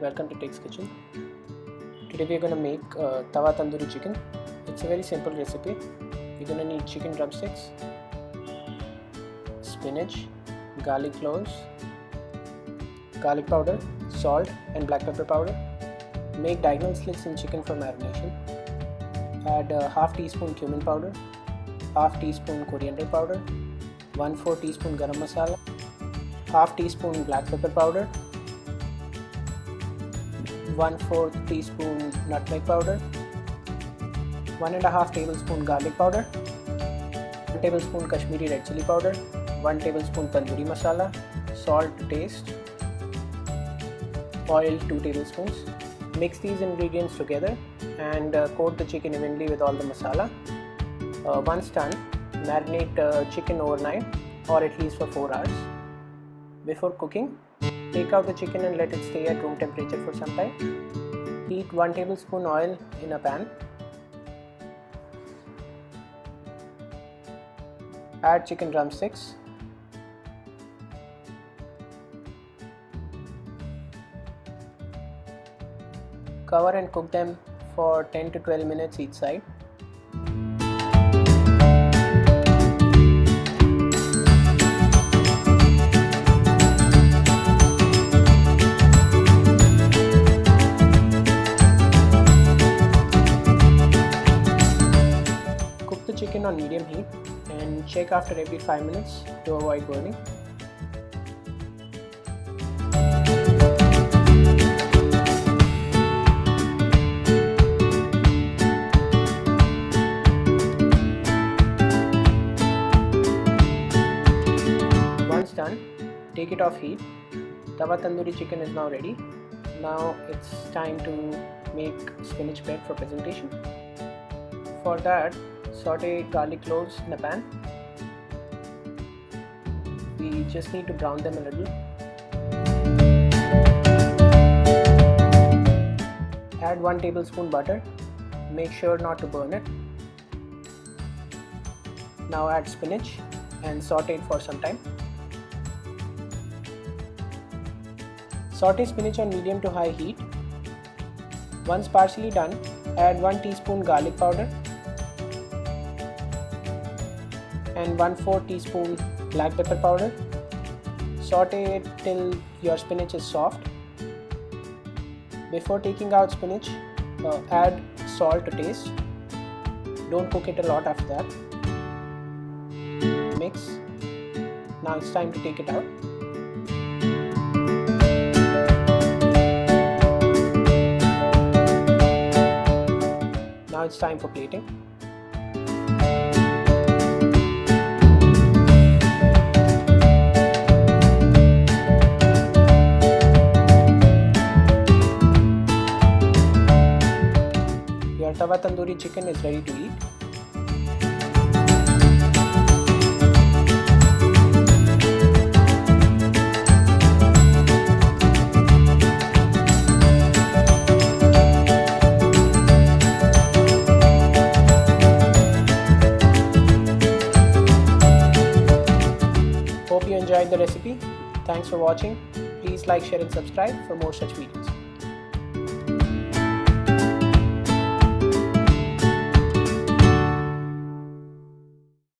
welcome to tikzkitchen. Today we are going to make Tawa Tandoori Chicken. It's a very simple recipe. We're going to need chicken drumsticks, spinach, garlic cloves, garlic powder, salt and black pepper powder. Make diagonal slits in chicken for marination. Add a half teaspoon cumin powder, half teaspoon coriander powder, 1/4 teaspoon garam masala, half teaspoon black pepper powder, 1/4 teaspoon nutmeg powder, 1.5 tablespoon garlic powder, 1 tablespoon Kashmiri red chili powder, 1 tablespoon tandoori masala, salt to taste, oil 2 tablespoons. Mix these ingredients together and coat the chicken evenly with all the masala. Once done, marinate chicken overnight or at least for 4 hours. Before cooking, take out the chicken and let it stay at room temperature for some time. Heat 1 tablespoon oil in a pan. Add chicken drumsticks. Cover and cook them for 10 to 12 minutes each side. Cook the chicken on medium heat and check after every 5 minutes to avoid burning. Once done, take it off heat. Tawa Tandoori Chicken is now ready. Now it's time to make spinach bread for presentation. For that, saute garlic cloves in a pan. We just need to brown them a little. Add 1 tablespoon butter. Make sure not to burn it. Now add spinach and saute it for some time. Saute spinach on medium to high heat. Once partially done, add 1 teaspoon garlic powder and 1/4 teaspoon black pepper powder. Saute it till your spinach is soft. Before taking out spinach, add salt to taste. Don't cook it a lot after that. Mix. Now it's time to take it out. Now it's time for plating. Your Tawa Tandoori Chicken is ready to eat. Hope you enjoyed the recipe. Thanks for watching. Please like, share and subscribe for more such videos.